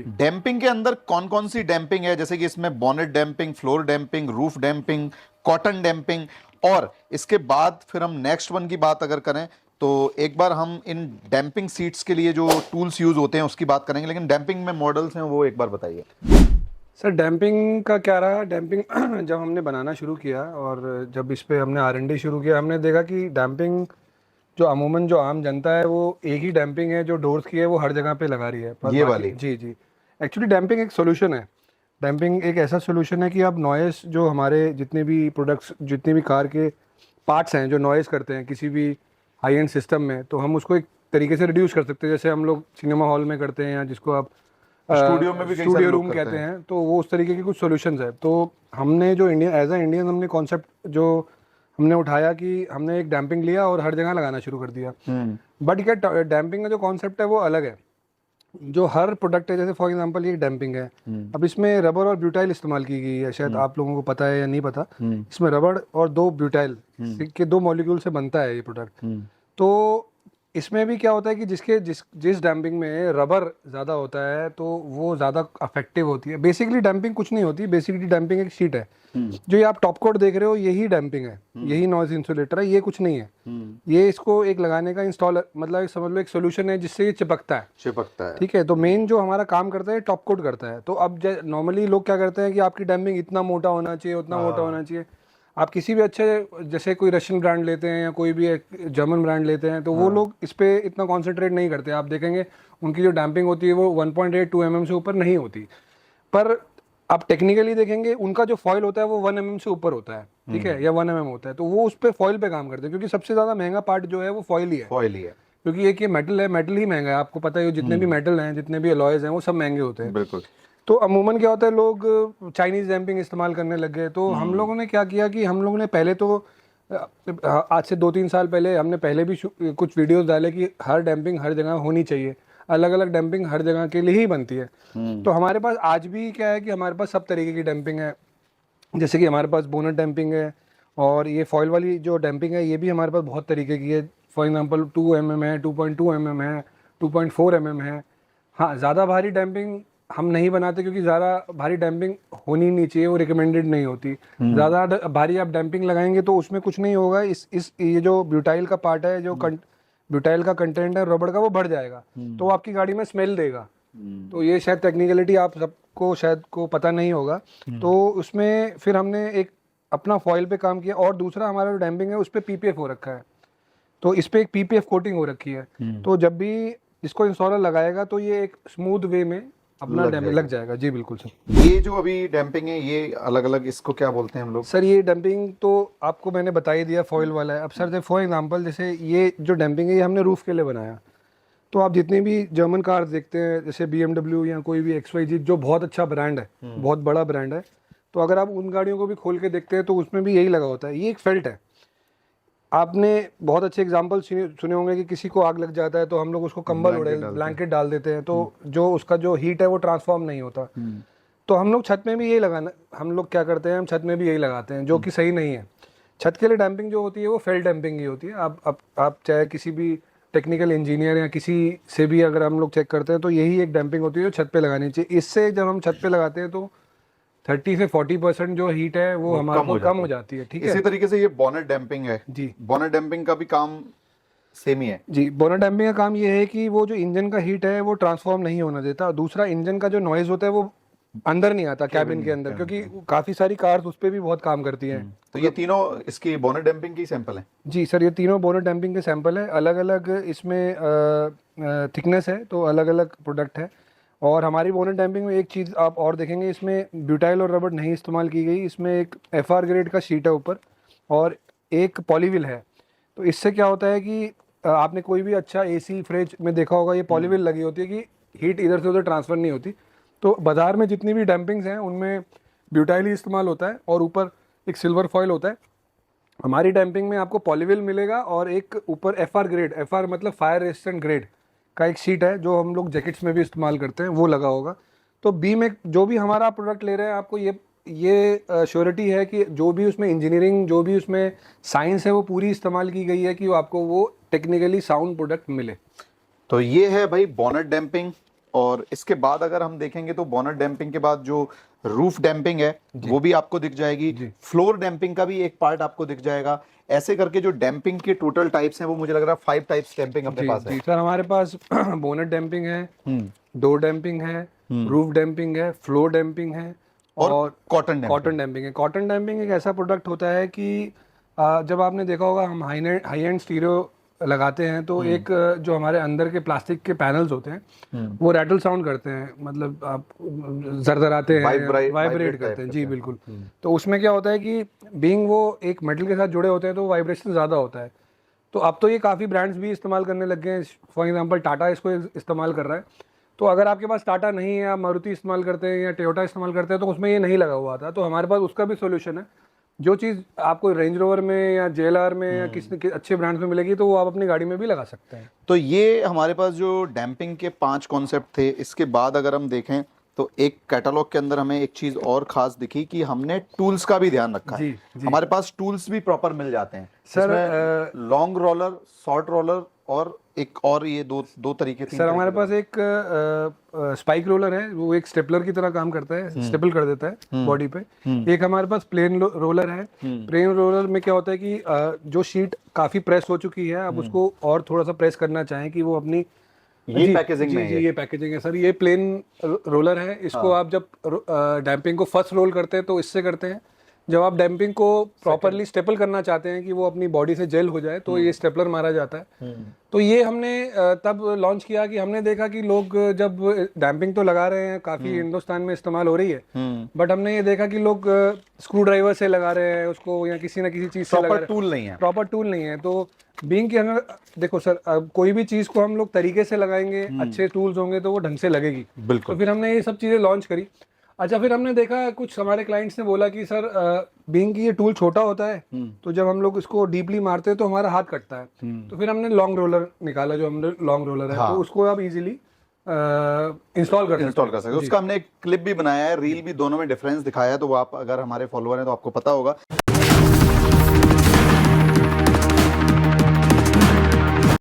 Damping के अंदर कौन कौन सी डैम्पिंग है, जैसे कि इसमें bonnet damping, floor damping, roof damping, cotton damping, और इसके बाद फिर हम नेक्स्ट वन की बात अगर करें तो एक बार हम इन डैम्पिंग सीट्स के लिए जो टूल्स यूज होते हैं उसकी बात करेंगे, लेकिन डैम्पिंग में मॉडल्स हैं वो एक बार बताइए। सर डैम्पिंग का क्या रहा, डैम्पिंग जब हमने बनाना शुरू किया और जब इस पे हमने R&D शुरू किया, हमने देखा कि डैम्पिंग जो अमूमन जो आम जनता है वो एक ही डैम्पिंग है जो डोर्स की है वो हर जगह पे लगा रही है, पर ये बाकी- वाली? जी जी। एक्चुअली डैम्पिंग एक सोल्यूशन है। डैम्पिंग एक ऐसा सोल्यूशन है कि आप नॉइस जो हमारे जितने भी प्रोडक्ट्स, जितने भी कार के पार्ट्स हैं जो नॉइस करते हैं किसी भी हाई एंड सिस्टम में, तो हम उसको एक तरीके से रिड्यूस कर सकते हैं, जैसे हम लोग सिनेमा हॉल में करते हैं या जिसको आप स्टूडियो में भी कई सारे स्टूडियो लोग रूम करते कहते हैं। हैं, तो वो उस तरीके के कुछ सॉल्यूशंस है। तो हमने जो इंडियन एज अ इंडियन हमने कॉन्सेप्ट जो हमने उठाया कि हमने एक डैम्पिंग लिया और हर जगह लगाना शुरू कर दिया। बट क्या डैम्पिंग का जो कॉन्सेप्ट है वो अलग है। जो हर प्रोडक्ट है, जैसे फॉर एग्जांपल ये डैम्पिंग है, अब इसमें रबर और ब्यूटाइल इस्तेमाल की गई है, शायद आप लोगों को पता है या नहीं पता। इसमें रबर और दो ब्यूटाइल के दो मॉलिक्यूल से बनता है ये प्रोडक्ट। तो इसमें भी क्या होता है कि जिस डैम्पिंग में रबर ज़्यादा होता है तो वो ज़्यादा अफेक्टिव होती है। बेसिकली डैम्पिंग कुछ नहीं होती, बेसिकली डैम्पिंग एक शीट है। जो ये आप टॉप कोट देख रहे हो यही डैम्पिंग है, यही नॉइज इंसुलेटर है, ये कुछ नहीं है। ये इसको एक लगाने का इंस्टॉलर, मतलब समझ लो एक सोल्यूशन है जिससे ये चिपकता है। ठीक है, तो मेन जो हमारा काम करता है टॉप कोट करता है। तो अब नॉर्मली लोग क्या करते हैं कि आपकी डैम्पिंग इतना मोटा होना चाहिए, उतना मोटा होना चाहिए। आप किसी भी अच्छे, जैसे कोई रशियन ब्रांड लेते हैं या कोई भी जर्मन ब्रांड लेते हैं, तो वो लोग इस पे इतना कॉन्सेंट्रेट नहीं करते। आप देखेंगे उनकी जो डैम्पिंग होती है वो 1.82 mm से ऊपर नहीं होती। पर आप टेक्निकली देखेंगे उनका जो फॉइल होता है वो 1 mm से ऊपर होता है, ठीक है, या 1 mm होता है। तो वो उस पे फॉइल पे काम करते हैं, क्योंकि सबसे ज्यादा महंगा पार्ट जो है वो फॉइल ही है। क्योंकि एक ये मेटल है, मेटल ही महंगा है, आपको पता है जितने भी मेटल हैं, जितने भी अलॉयज हैं, वो सब महंगे होते हैं। बिल्कुल। तो अमूमन क्या होता है, लोग चाइनीज डैम्पिंग इस्तेमाल करने लग गए। तो हम लोगों ने क्या किया कि हम लोगों ने पहले तो आज से 2-3 साल पहले हमने पहले भी कुछ वीडियोस डाले कि हर डैम्पिंग हर जगह होनी चाहिए, अलग अलग डैम्पिंग हर जगह के लिए ही बनती है। तो हमारे पास आज भी क्या है कि हमारे पास सब तरीके की डैम्पिंग है। जैसे कि हमारे पास बोनट डैम्पिंग है, और ये फॉइल वाली जो डैम्पिंग है ये भी हमारे पास बहुत तरीके की है। फॉर एग्जांपल 2 mm है, 2.2 mm है, 2.4 mm है। हाँ, ज़्यादा भारी डैम्पिंग हम नहीं बनाते, क्योंकि ज़्यादा भारी डैम्पिंग होनी नहीं चाहिए, वो रिकमेंडेड नहीं होती। ज़्यादा भारी आप डैम्पिंग लगाएंगे तो उसमें कुछ नहीं होगा। इस ये जो ब्यूटाइल का पार्ट है, जो ब्यूटाइल का कंटेंट है रबड़ का, वो बढ़ जाएगा, तो वो आपकी गाड़ी में स्मेल देगा। तो ये शायद टेक्निकलिटी आप सबको शायद को पता नहीं होगा। तो उसमें फिर हमने एक अपना फॉइल पे काम किया, और दूसरा हमारा जो डैम्पिंग है उस पर PPF हो रखा है। तो इस पे एक PPF कोटिंग हो रखी है। तो जब भी इसको इंस्टॉलर लगाएगा तो ये एक स्मूथ वे में अपना डैम्पिंग लग जाएगा। जी बिल्कुल सर। ये जो अभी डैम्पिंग है ये अलग अलग, इसको क्या बोलते हैं हम लोग? सर ये डैम्पिंग तो आपको मैंने बता ही दिया, फॉइल वाला है। अब सर फॉर एग्जांपल जैसे ये जो डैम्पिंग है ये हमने रूफ के लिए बनाया। तो आप जितने भी जर्मन कार्स देखते हैं, जैसे BMW या कोई भी XYZ, जो बहुत अच्छा ब्रांड है, बहुत बड़ा ब्रांड है, तो अगर आप उन गाड़ियों को भी खोल के देखते हैं तो उसमें भी यही लगा होता है। ये एक फेल्ट है। आपने बहुत अच्छे एग्जाम्पल सुने होंगे कि किसी को आग लग जाता है तो हम लोग उसको कंबल उड़े, ब्लैंकेट डाल देते हैं, तो जो उसका जो हीट है वो ट्रांसफॉर्म नहीं होता। तो हम लोग छत में भी यही लगाना, हम लोग क्या करते हैं, हम छत में भी यही लगाते हैं, जो कि सही नहीं है। छत के लिए डैम्पिंग जो होती है वो फेल्ट डैम्पिंग ही होती है। आप चाहे किसी भी टेक्निकल इंजीनियर या किसी से भी अगर हम लोग चेक करते हैं तो यही एक डैम्पिंग होती है जो छत पे लगानी चाहिए। इससे जब हम छत पे लगाते हैं तो 30 से 40% जो हीट है वो हमारे को कम हो जाती है। ठीक है, इसी तरीके से ये बोनेट डैम्पिंग है जी। बोनेट डैम्पिंग का भी काम सेम ही है जी। बोनट डैम्पिंग का काम ये है कि वो जो इंजन का हीट है वो ट्रांसफॉर्म नहीं होना देता। दूसरा, इंजन का जो नॉइज होता है वो अंदर नहीं आता कैबिन के अंदर, क्योंकि काफी सारी कार्स उस पर भी बहुत काम करती हैं। तो ये तीनों इसकी बोनेट डैम्पिंग की सैंपल है? जी सर, ये तीनों बोनट डैम्पिंग के सैंपल है। अलग अलग इसमें थिकनेस है, तो अलग अलग प्रोडक्ट है। और हमारी बोनट डैम्पिंग में एक चीज़ आप और देखेंगे, इसमें ब्यूटाइल और रबर नहीं इस्तेमाल की गई। इसमें एक FR ग्रेड का शीट है ऊपर, और एक पॉलीविल है। तो इससे क्या होता है कि आपने कोई भी अच्छा AC फ्रिज में देखा होगा, ये पॉलीविल लगी होती है कि हीट इधर से उधर ट्रांसफ़र नहीं होती। तो बाज़ार में जितनी भी डैम्पिंग्स हैं उनमें ब्यूटाइल ही इस्तेमाल होता है, और ऊपर एक सिल्वर फॉइल होता है। हमारी डैम्पिंग में आपको पॉलीविल मिलेगा, और एक ऊपर FR ग्रेड, FR मतलब फायर रेजिस्टेंट ग्रेड का एक शीट है, जो हम लोग जैकेट्स में भी इस्तेमाल करते हैं, वो लगा होगा। तो बी में जो भी हमारा प्रोडक्ट ले रहे हैं, आपको ये श्योरिटी है कि जो भी उसमें इंजीनियरिंग, जो भी उसमें साइंस है, वो पूरी इस्तेमाल की गई है कि आपको वो टेक्निकली साउंड प्रोडक्ट मिले। तो ये है भाई बोनेट डैम्पिंग, और इसके बाद अगर हम देखेंगे तो बॉनेट डैम्पिंग के बाद जो रूफ डैम्पिंग है वो भी आपको दिख जाएगी, फ्लोर डैम्पिंग का भी एक पार्ट आपको दिख जाएगा। ऐसे करके जो डैम्पिंग के टोटल टाइप्स हैं वो मुझे लग रहा है 5 टाइप्स डैम्पिंग अपने पास है। सर हमारे पास बोनेट डैम्पिंग है, डोर डैम्पिंग है, रूफ डैम्पिंग है, फ्लोर डैम्पिंग है और कॉटन डैम्पिंग है। कॉटन डैम्पिंग एक ऐसा प्रोडक्ट होता है कि जब आपने देखा होगा हम हाई एंड स्टीरियो लगाते हैं तो एक जो हमारे अंदर के प्लास्टिक के पैनल्स होते हैं वो रैटल साउंड करते हैं, मतलब आप जरजराते हैं, वाइब्रेट करते हैं। जी बिल्कुल। तो उसमें क्या होता है कि बीइंग वो एक मेटल के साथ जुड़े होते हैं तो वाइब्रेशन ज़्यादा होता है। तो अब तो ये काफ़ी ब्रांड्स भी इस्तेमाल करने लग गए हैं। फॉर एग्जांपल टाटा इसको इस्तेमाल कर रहा है। तो अगर आपके पास टाटा नहीं है, आप मारुति इस्तेमाल करते हैं या टोयोटा इस्तेमाल करते हैं तो उसमें ये नहीं लगा हुआ था। तो हमारे पास उसका भी सोल्यूशन है। जो चीज़ आपको रेंज रोवर में या JLR में या किसी अच्छे ब्रांड्स में मिलेगी तो वो आप अपनी गाड़ी में भी लगा सकते हैं। तो ये हमारे पास जो डैम्पिंग के 5 कॉन्सेप्ट थे। इसके बाद अगर हम देखें तो एक कैटलॉग के अंदर हमें एक चीज और खास दिखी कि हमने टूल्स का भी ध्यान रखा है। हमारे पास टूल्स भी प्रॉपर मिल जाते हैं sir, long roller, short roller और एक और ये दो तरीके। सर हमारे पास एक स्पाइक रोलर है, वो एक स्टेपलर की तरह काम करता है, स्टेपल कर देता है बॉडी पे। एक हमारे पास प्लेन रोलर है। प्लेन रोलर में क्या होता है कि जो शीट काफी प्रेस हो चुकी है, आप उसको और थोड़ा सा प्रेस करना चाहें कि वो अपनी ये पैकेजिंग में है। ये पैकेजिंग है सर। ये प्लेन रोलर है। इसको आप जब डैम्पिंग को फर्स्ट रोल करते हैं तो इससे करते हैं। जब आप डैम्पिंग को प्रॉपरली स्टेपल करना चाहते हैं कि वो अपनी बॉडी से जेल हो जाए तो ये स्टेपलर मारा जाता है। तो ये हमने तब लॉन्च किया कि हमने देखा कि लोग जब डैम्पिंग तो लगा रहे हैं, काफी हिंदुस्तान में इस्तेमाल हो रही है, बट हमने ये देखा कि लोग स्क्रू ड्राइवर से लगा रहे हैं उसको या किसी ना किसी चीज से लगा रहे हैं। प्रॉपर टूल नहीं है। तो बीइंग कि हमें देखो सर, कोई भी चीज को हम लोग तरीके से लगाएंगे, अच्छे टूल्स होंगे तो वो ढंग से लगेगी। बिल्कुल। तो फिर हमने ये सब चीजें लॉन्च करी। अच्छा, फिर हमने देखा कुछ हमारे क्लाइंट्स ने बोला कि सर बीइंग कि ये टूल छोटा होता है तो जब हम लोग इसको डीपली मारते हैं तो हमारा हाथ कटता है। तो फिर हमने लॉन्ग रोलर निकाला, जो हमने लॉन्ग रोलर है। हाँ। तो उसको आप इजीली इंस्टॉल कर सकते हैं। उसका हमने एक क्लिप भी बनाया है, रील भी, दोनों में डिफरेंस दिखाया है। तो वो आप अगर हमारे फॉलोअर हैं तो आपको पता होगा।